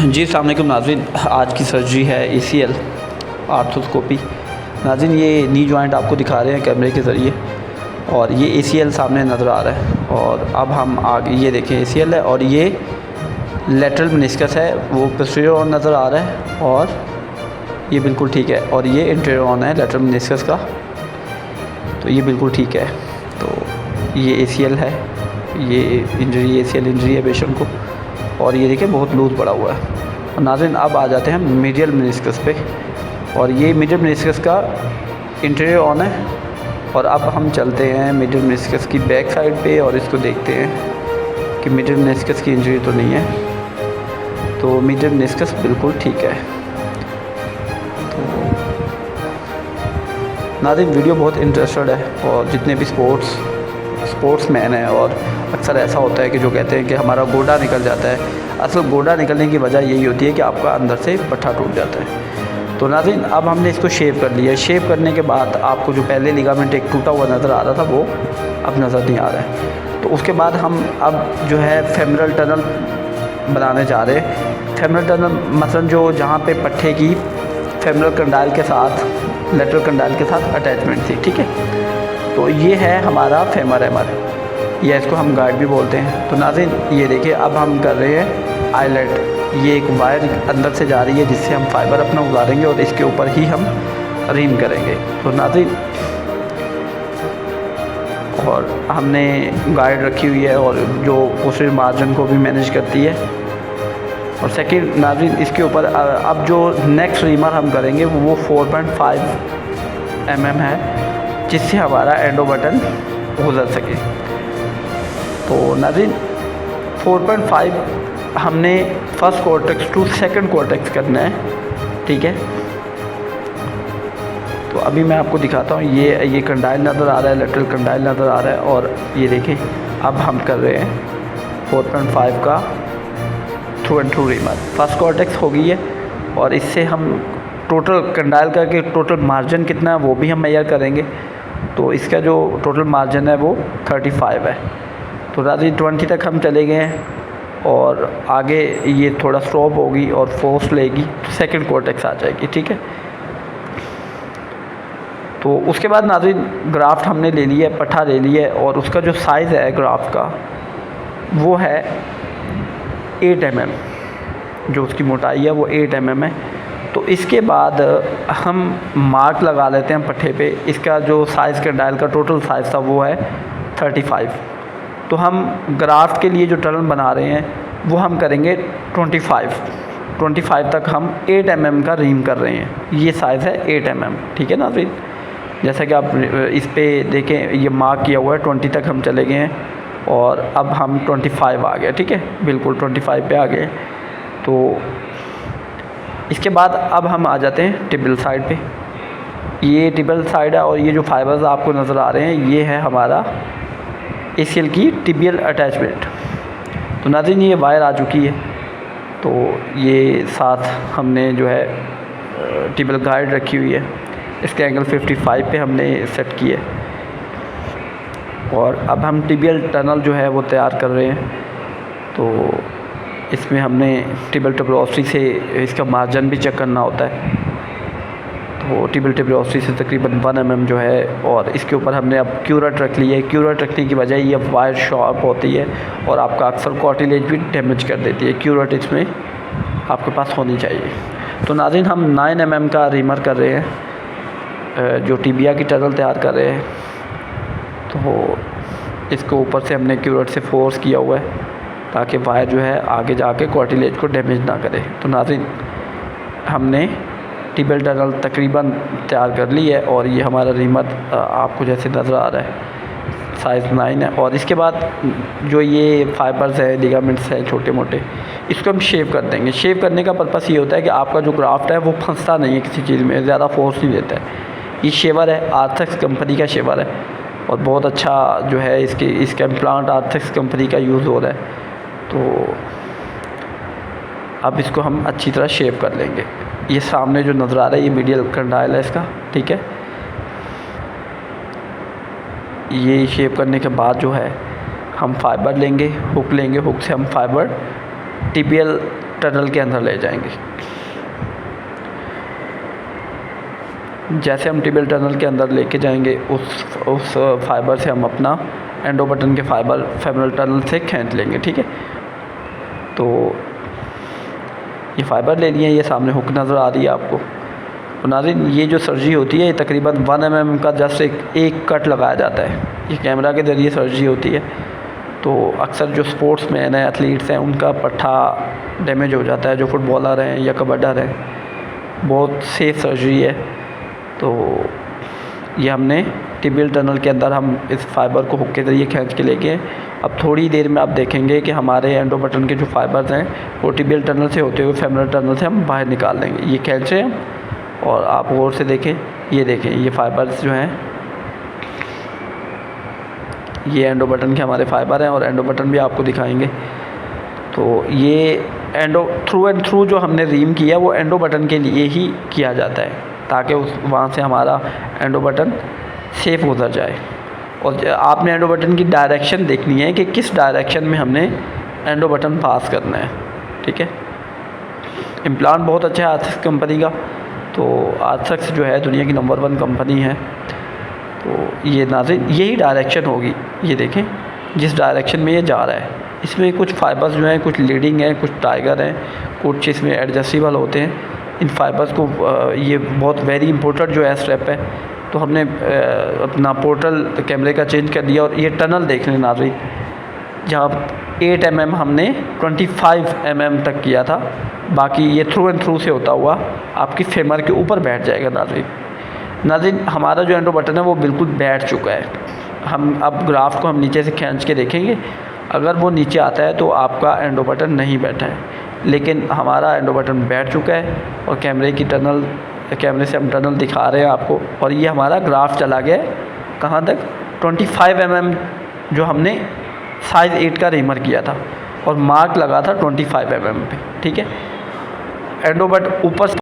जी अस्सलाम वालेकुम नाज़रीन, आज की सर्जरी है ACL आर्थ्रोस्कोपी। नाज़रीन ये नी जॉइंट आपको दिखा रहे हैं कैमरे के ज़रिए और ये ACL सामने नज़र आ रहा है। और अब हम आगे ये देखें ACL है और ये लेटरल मेनिस्कस है, वो पोस्टीरियर नज़र आ रहा है और ये बिल्कुल ठीक है। और ये इंटीरियर है लेटरल मेनिस्कस का, तो ये बिल्कुल ठीक है। तो ये ACL है, ये इंजरी ACL इंजरी है पेशेंट को। और ये देखिए बहुत लूज़ पड़ा हुआ है। और नाज़रीन अब आ जाते हैं मीडियल मेनिस्कस पे, और ये मीडियल मेनिस्कस का इंटीरियर ऑन है। और अब हम चलते हैं मीडियल मेनिस्कस की बैक साइड पे और इसको देखते हैं कि मीडियल मेनिस्कस की इंजरी तो नहीं है। तो मीडियल मेनिस्कस बिल्कुल ठीक है। तो नाज़रीन वीडियो बहुत इंटरेस्टेड है, और जितने भी स्पोर्ट्स मैन हैं, और अक्सर ऐसा होता है कि जो कहते हैं कि हमारा गोडा निकल जाता है, असल गोडा निकलने की वजह यही होती है कि आपका अंदर से पट्ठा टूट जाता है। तो नाज़रीन अब हमने इसको शेव कर लिया है। शेव करने के बाद आपको जो पहले लिगामेंट एक टूटा हुआ नज़र आ रहा था वो अब नज़र नहीं आ रहा है। तो उसके बाद हम अब जो है फेमरल टनल बनाने जा रहे हैं। फेमरल टनल मसलन जो जहाँ पे पट्ठे की फेमरल कंडाइल के साथ लेटरल कंडाइल के साथ अटैचमेंट थी, ठीक है। तो ये है हमारा फेमर एमर, या इसको हम गाइड भी बोलते हैं। तो नाज़रीन ये देखिए अब हम कर रहे हैं आईलेट। ये एक वायर अंदर से जा रही है जिससे हम फाइबर अपना उतारेंगे और इसके ऊपर ही हम रीम करेंगे। तो नाज़रीन और हमने गाइड रखी हुई है और जो पोस्टीरियर मार्जिन को भी मैनेज करती है। और सेकंड नाज़रीन इसके ऊपर अब जो नेक्स्ट रीमर हम करेंगे वो 4.5 mm है, जिससे हमारा एंडो बटन गुजर सके। तो नाज़रीन 4.5 हमने first cortex to second cortex करना है, ठीक है। तो अभी मैं आपको दिखाता हूँ। ये कंडाइल नज़र आ रहा है, लेटरल कंडाइल नज़र आ रहा है। और ये देखिए अब हम कर रहे हैं 4.5 का through and through reamer. First cortex हो गई है और इससे हम टोटल कंडाइल का कि टोटल मार्जिन कितना है वो भी हम मेजर करेंगे। तो इसका जो टोटल मार्जिन है वो 35 है। तो नाज़रीन 20 तक हम चले गए हैं और आगे ये थोड़ा स्टॉप होगी और फोर्स लेगी तो सेकंड कॉर्टेक्स आ जाएगी, ठीक है। तो उसके बाद नाज़रीन ग्राफ्ट हमने ले लिया है, पट्ठा ले लिया है, और उसका जो साइज़ है ग्राफ्ट का वो है 8 mm। जो उसकी मोटाई है वो 8 mm है। तो इसके बाद हम मार्क लगा लेते हैं पट्ठे पे। इसका जो साइज़ कंडाइल का टोटल साइज़ था वो है 35। तो हम ग्राफ्ट के लिए जो टनल बना रहे हैं वो हम करेंगे 25 तक हम 8 mm का रीम कर रहे हैं। ये साइज़ है 8 mm, ठीक है नाज़रीन। जैसा कि आप इस पे देखें ये मार्क किया हुआ है 20 तक हम चले गए हैं और अब हम 25 आ गए, ठीक है, बिल्कुल 25 पे आ गए। तो इसके बाद अब हम आ जाते हैं टिबियल साइड पे। ये टिबियल साइड है और ये जो फाइबर्स आपको नज़र आ रहे हैं ये है हमारा ACL की टिबियल अटैचमेंट। तो नाज़रीन ये वायर आ चुकी है। तो ये साथ हमने जो है टिबियल गाइड रखी हुई है। इसके एंगल 55 पे हमने सेट किए और अब हम टिबियल टनल जो है वो तैयार कर रहे हैं। तो इसमें हमने टिबियल ट्यूबरोसिटी से इसका मार्जिन भी चेक करना होता है। तो टिबियल ट्यूबरोसिटी से तकरीबन 1 mm जो है, और इसके ऊपर हमने अब क्यूरट रख लिया है। क्यूरट रखने की वजह ये वायर शार्प होती है और आपका अक्सर कार्टिलेज भी डैमेज कर देती है। क्यूरट इसमें आपके पास होनी चाहिए। तो नाज़रीन हम 9 mm का रीमर कर रहे हैं, जो टिबिया की टनल तैयार कर रहे हैं। तो इसको ऊपर से हमने क्यूरट से फोर्स किया हुआ है ताकि वायर जो है आगे जाके कार्टिलेज को डैमेज ना करे। तो नाज़रीन हमने टिबियल टनल तकरीबन तैयार कर ली है और ये हमारा रीमर आपको जैसे नज़र आ रहा है साइज़ 9 है। और इसके बाद जो ये फाइबर्स है, लिगामेंट्स हैं छोटे मोटे, इसको हम शेव कर देंगे। शेव करने का पर्पस ये होता है कि आपका जो ग्राफ्ट है वो फंसता नहीं है किसी चीज़ में, ज़्यादा फोर्स नहीं देता है। ये शेवर है, आर्थेक्स कंपनी का शेवर है और बहुत अच्छा जो है इसका इम्प्लांट आर्थेक्स कंपनी का यूज़ हो रहा है। तो अब इसको हम अच्छी तरह शेव कर लेंगे। ये सामने जो नज़र आ रहा है ये मीडियल कंडाइल है इसका, ठीक है। ये शेव करने के बाद जो है हम फाइबर लेंगे, हुक लेंगे, हुक से हम फाइबर टिबियल टनल के अंदर ले जाएंगे। जैसे हम टिबियल टनल के अंदर लेके जाएंगे उस फाइबर से हम अपना एंडो बटन के फाइबर फेमरल टनल से खींच लेंगे। ठीक है, तो ये फाइबर ले लिए, ये सामने हुक नज़र आ रही है आपको। तो नाज़रीन, ये जो सर्जरी होती है ये तकरीबन 1 mm का जस्ट एक कट लगाया जाता है। ये कैमरा के ज़रिए सर्जरी होती है। तो अक्सर जो स्पोर्ट्स मैन हैं, एथलीट्स हैं, उनका पट्ठा डैमेज हो जाता है, जो फुटबॉलर हैं या कबड्डर हैं। बहुत सेफ सर्जरी है। तो ये हमने टिबियल टनल के अंदर हम इस फाइबर को हुक के ज़रिए खींच के लेके, अब थोड़ी देर में आप देखेंगे कि हमारे एंडो बटन के जो फाइबर्स हैं वो टिबियल टनल से होते हुए फेमरल टनल से हम बाहर निकाल लेंगे। ये खींचे हम, और आप गौर से देखें, ये देखें, ये फाइबर्स जो हैं, ये एंडो बटन के हमारे फाइबर हैं और एंडो बटन भी आपको दिखाएंगे। तो ये एंडो थ्रू एंड थ्रू जो हमने रीम किया वो एंडो बटन के लिए ही किया जाता है, ताकि वहाँ से हमारा एंडो बटन सेफ गुजर जाए। और आपने एंडो बटन की डायरेक्शन देखनी है कि किस डायरेक्शन में हमने एंडो बटन पास करना है। ठीक है, इम्प्लांट बहुत अच्छा है आर्थक्स कंपनी का। तो आर्थक्स जो है दुनिया की नंबर 1 कंपनी है। तो ये नाज़रीन यही डायरेक्शन होगी, ये देखें जिस डायरेक्शन में ये जा रहा है। इसमें कुछ फाइबर्स जो हैं, कुछ लीडिंग हैं, कुछ टाइगर हैं, कुछ इसमें एडजस्टेबल होते हैं। इन फाइबर्स को ये बहुत वेरी इंपॉर्टेंट जो है स्टेप है। तो हमने अपना पोर्टल कैमरे का चेंज कर दिया और ये टनल देख लें नाज़रीन, जहाँ 8 mm हमने 25 mm तक किया था। बाकी ये थ्रू एंड थ्रू से होता हुआ आपकी फेमर के ऊपर बैठ जाएगा। नाज़रीन हमारा जो एंडो बटन है वो बिल्कुल बैठ चुका है। हम अब ग्राफ को हम नीचे से खींच के देखेंगे, अगर वो नीचे आता है तो आपका एंडो बटन नहीं बैठा है, लेकिन हमारा एंडो बटन बैठ चुका है। और कैमरे से हम टनल दिखा रहे हैं आपको, और ये हमारा ग्राफ चला गया है कहाँ तक, 25 mm जो हमने साइज़ 8 का रीमर किया था और मार्क लगा था 25 mm पे। ठीक है, एंडो बटन ऊपर